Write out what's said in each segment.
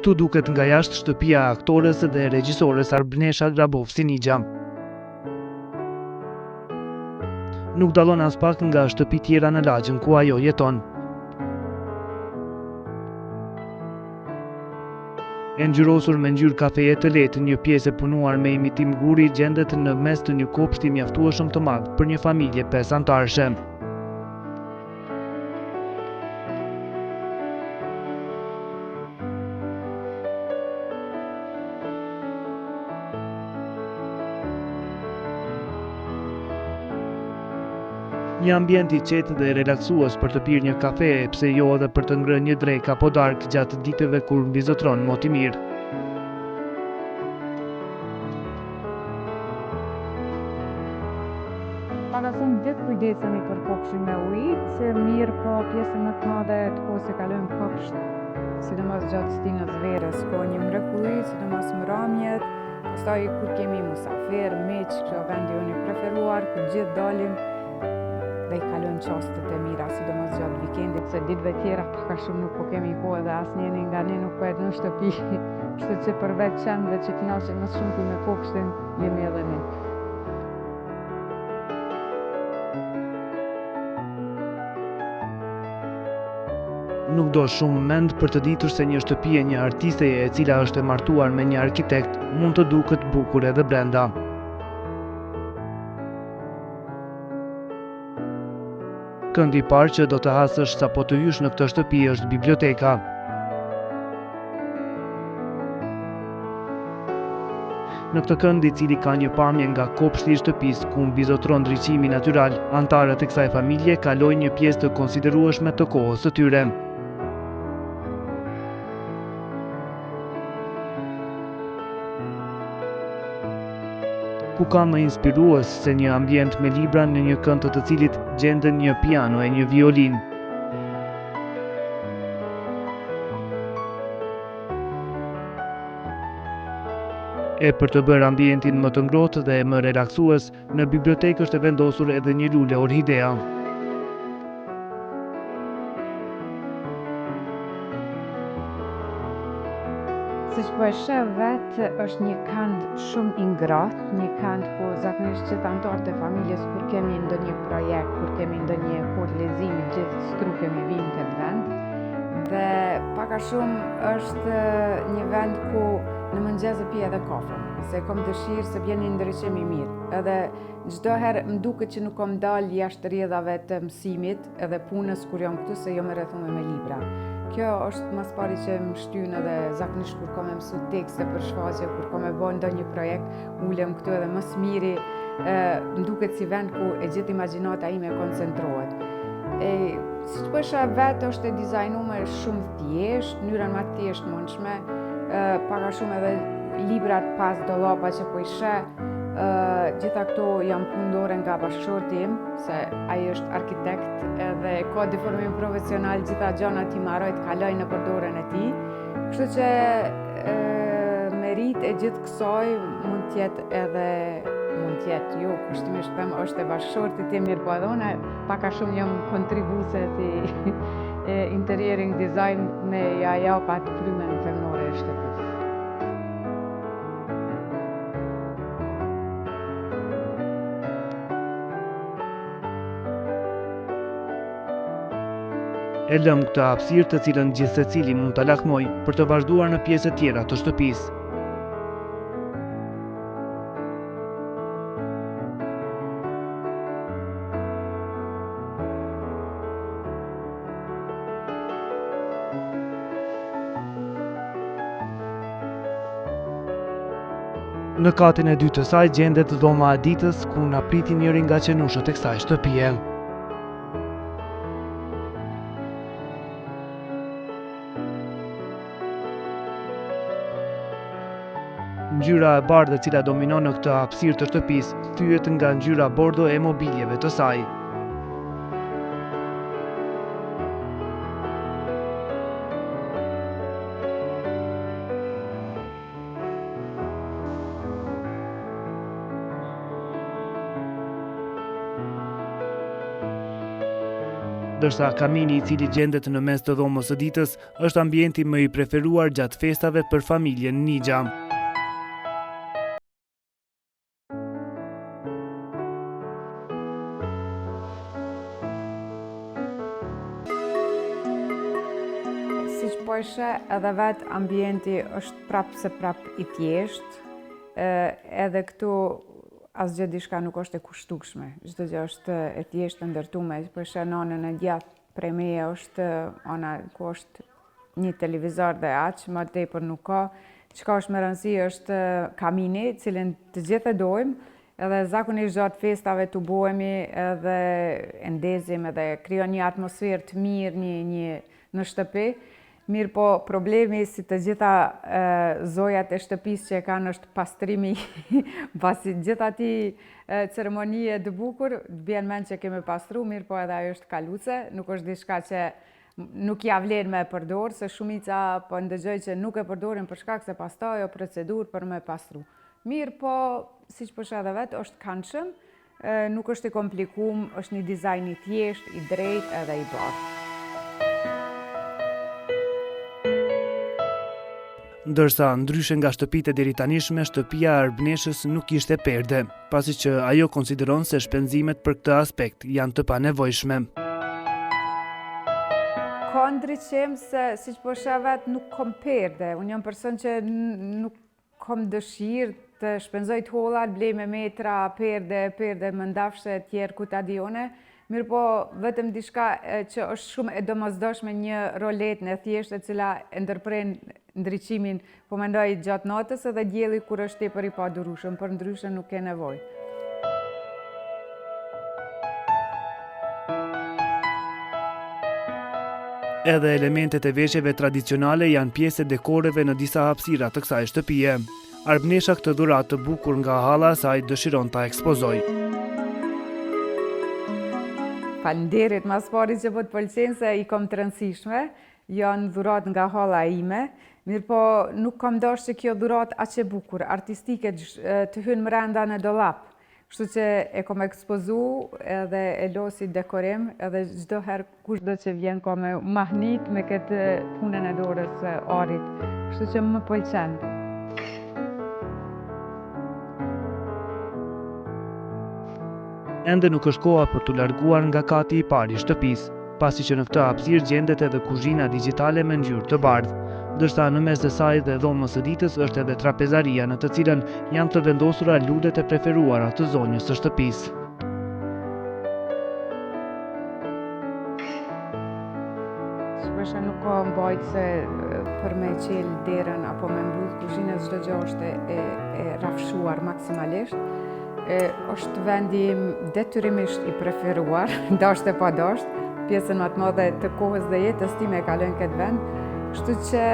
Këtu duket nga jashtë shtëpia e aktores dhe regjisores Arbnesha Grabov Sinigja. Nuk dallon as pak nga shtëpi tjera në lagjën ku ajo jeton. E ngjyrosur me ngjyrë kafeje të lehtë, një pjesë e punuar me imitim guri gjendet në mes të një kopshti mjaftueshëm të madh për një familje 5 anëtarëse. Një ambient i qetë dhe relaksues për të pirë një kafe, pse jo edhe për të ngrënë një drekë apo darkë gjatë ditëve kur mbizotron moti mirë. Paga shumë gjithë kujdesemi për kopshin me ujë, që mirë po pjesën më të madhe të kohës e kalojmë kopsht, sidomos gjatë stinës verës, ko një mrekulli, sidomos mramjet, pastaj kur kemi musafir, miq, kjo vendi unë i preferuar, kur gjithë dalim dhe i kalojmë çastet e mira, sidomos gjatë vikendit, se ditëve tjera paka shumë nuk po kemi kohë dhe asnjëri nga ne nuk po në shtëpi, kështu që përveç qendve që kënaqen më shumë me kopshtin, jemi edhe ne. Nuk do shumë mend për të ditur se një shtëpi e një artisteje e cila është e martuar me një arkitekt mund të duket bukur edhe brenda. Këndi i parë që do të hasësh sapo të hysh në këtë shtëpi është biblioteka. Në këtë kënd, i cili ka një pamje nga kopshti i shtëpisë ku mbizotron ndriçimi natyral, anëtarët e kësaj familje kalojnë një pjesë të konsiderueshme të kohës së tyre. Ku ka më inspirues se një ambient me libra në një kënd të cilit gjenden një piano e një violinë. E për të bërë ambientin më të ngrohtë dhe më relaksues, në bibliotekë është e vendosur edhe një lule orhidea. Siç po e sheh vetë, është një kënd shumë i ngrohtë, një kënd ku zakonisht gjithë anëtarët e familjes kur kemi ndonjë projekt, kur kemi ndonjë kohë leximi, gjithë strukemi vinë këtë vend. Dhe paka shumë është një vend ku në mëngjes pi edhe kafe, se kom dëshirë se bjen një ndriçim i mirë. Edhe çdo herë më duket që nuk kom dalë jashtë rrjedhave të mësimit edhe punës kur jam këtu, se jo më rrethume me libra. Kjo është mas pari që më shtyn edhe zakonisht kur kom e mësu tekste për shfaqje, kur kom e bën ndonjë projekt, ulem këtu edhe më së miri, më duket si vend ku e gjithë imagjinata ime koncentrohet. Siç po e sheh vetë, është e dizajnuar shumë thjesht, mënyrën më thjesht mundshme, paka shumë edhe librat pas dollapa që po i sheh. Gjitha këto janë punëdore nga bashkëshorti im, se ai është arkitekt edhe ka deformim profesional, gjitha gjanat i marroj të kaloj në përdorjen e tij. Kështu që merit e gjithë kësaj mund të jetë jo kushtimisht them është e bashkëshortit tim, mirë po edhe unë paka shumë jam kontribuese si interiering design me ja pa të frymën femnore e shtëpisë. E lëm këtë hapësirë të cilën gjithë secili mund ta lakmojë për të vazhduar në pjesë tjera të shtëpisë. Në katin e dytë të saj gjendet dhoma e ditës ku na priti njëri nga qenushët e kësaj shtëpie. Ngjyra e bardhë e cila dominon në këtë hapësirë të shtëpisë thyet nga ngjyra bordo e mobiljeve të saj. ndërsa kamini i cili gjendet në mes të dhomës së ditës është ambienti më i preferuar gjatë festave për familjen Nixha. Si që po e sheh, edhe vetë ambienti është prapë se prapë i thjeshtë, edhe këtu asgjë diçka nuk është e kushtueshme. Çdo gjë është e thjeshtë e ndërtuar. Po e sheh nënën e djathtë prej meje është ana ku është një televizor dhe aq, më tepër nuk ka. Çka është me rëndësi është kamini, cilin të gjithë e dojmë, edhe zakonisht gjatë festave të bohemi edhe e ndezim edhe krijon një atmosferë të mirë në shtëpi. Mirë po, problemi si të gjitha zojat e shtëpisë që e kanë është pastrimi, pasi gjitha ti ceremonie të bukur, të bjen mend që kemi pastru, mirë po edhe ajo është kaluce, nuk është diçka që nuk ja vlen me përdor, se shumica po ndëgjoj që nuk e përdorin për shkak se pastaj ajo procedurë për me pastru. Mirë po, siç po sheh edhe vetë, është këndshëm, nuk është i komplikuar, është një dizajn i thjeshtë, i drejtë edhe i bardhë. Ndërsa ndryshe nga shtëpitë e deritanishme, shtëpia e Arbneshës nuk kishte perde, pasi që ajo konsideron se shpenzimet për këtë aspekt janë të panevojshme. Ka ndryshim se, siç po sheh vetë, nuk kam perde. Unë jam person që nuk kam dëshirë të shpenzoj të holla, blej me metra, perde më ndafshe tjerë ku ta di one. Mirë po, vetëm diçka që është shumë e domosdoshme, një rolet në thjeshtë e cila e ndërpren ndriqimin, po mendoj gjatë natës edhe dielli kur është tepër i padurueshëm, për ndryshe nuk ke nevojë. Edhe elementet e veshjeve tradicionale janë pjesë e dekoreve në disa hapësira të kësaj shtëpie. Arbnesha këtë dhuratë të bukur nga halla e saj dëshiron ta ekspozoj. Falënderit mas pari që po të pëlqen se i kam të rëndësishme, janë dhurat nga halla ime, mirë po nuk kam dashur që kjo dhurat aq e bukur, artistike të hynë brenda në dollap. Kështu që e kam ekspozu edhe e losi dekorim, edhe çdo herë kushdo që vjen ka me mahnit me këtë punën e dorës arit. Kështu që më pëlqen. Ende nuk është koha për të larguar nga kati i parë i shtëpisë, pasi që në këtë hapësirë gjendet edhe kuzhina digjitale me ngjyrë të bardhë, ndërsa në mes të saj dhe dhomës së ditës është edhe trapezaria në të cilën janë të vendosura lulet e preferuara të zonjës së shtëpisë. Shpesh nuk ka mbajtëse për me qel derën apo me mbyll kuzhinën, çdo gjë është e rafshuar maksimalisht. Është vendi im detyrimisht i preferuar, dashur e pa dashur, pjesën më të madhe të kohës dhe jetës time e kaloj në këtë vend, kështu që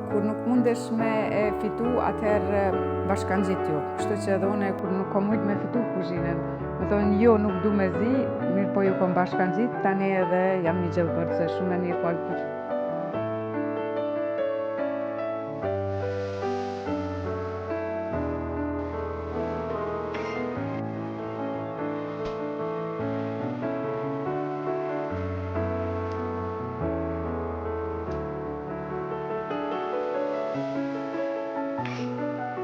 kur nuk mundesh me e fitu, atëherë bashkangjit ju. Kështu që edhe unë kur nuk kam mujt me fitu kuzhinën, më thonë jo, nuk du me zi, mirë po ju kam bashkangjit, tani edhe jam një gjë bërë, se shumë e një falë.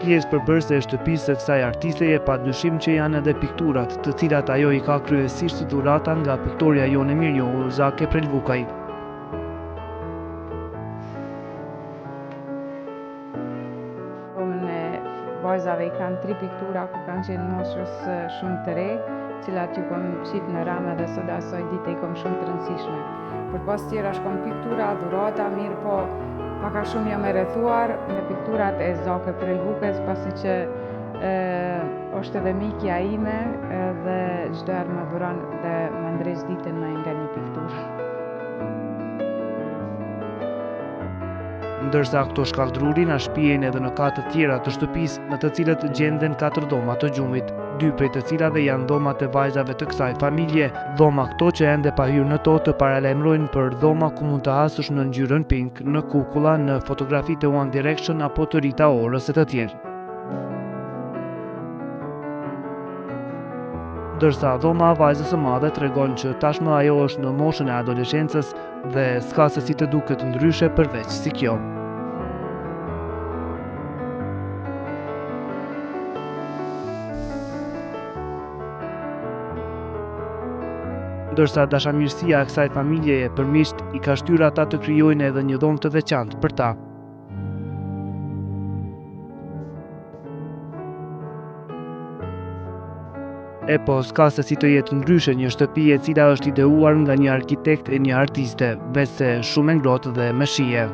Pjesë përbërëse e shtëpisë së kësaj artisteje padyshim që janë edhe pikturat, të cilat ajo i ka kryesisht dhurata nga piktoria Jone Mirnjohu Zake Prelvukaj. Unë vajzave i kanë 3 piktura ku kanë qenë moshës shumë të re, cilat ju kom qitë në ramë dhe sot asoj dite i kom shumë të rëndësishme. Për pas tjera shkom piktura, dhurata, mirë po paka shumë jam e rrethuar me pikturat e Zake Prelvukës, pasi që është edhe mikja ime dhe çdo herë më dhuron dhe më ndres ditën me nga një pikturë. Ndërsa këto shkallëdruri na shpihen edhe në katë të tjera të shtëpisë, në të cilët gjenden 4 dhoma të gjumit, 2 prej të cilave janë dhomat e vajzave të kësaj familje, dhoma këto që ende pa hyrë në to të paralajmërojnë për dhoma ku mund të hasësh në ngjyrën pink, në kukulla, në fotografitë e One Direction apo të Rita Orës e të tjerë. Ndërsa dhoma e vajzës së madhe tregon që tashmë ajo është në moshën e adoleshencës dhe s'ka se si të duket ndryshe përveç si kjo. Ndërsa dashamirësia e kësaj familjeje për miqt i ka shtyrë ata të krijojnë edhe një dhomë të veçantë për ta. E po, s'ka se si të jetë ndryshe një shtëpi e cila është ideuar nga një arkitekt e një artiste, veçse shumë e ngrohtë dhe me shije.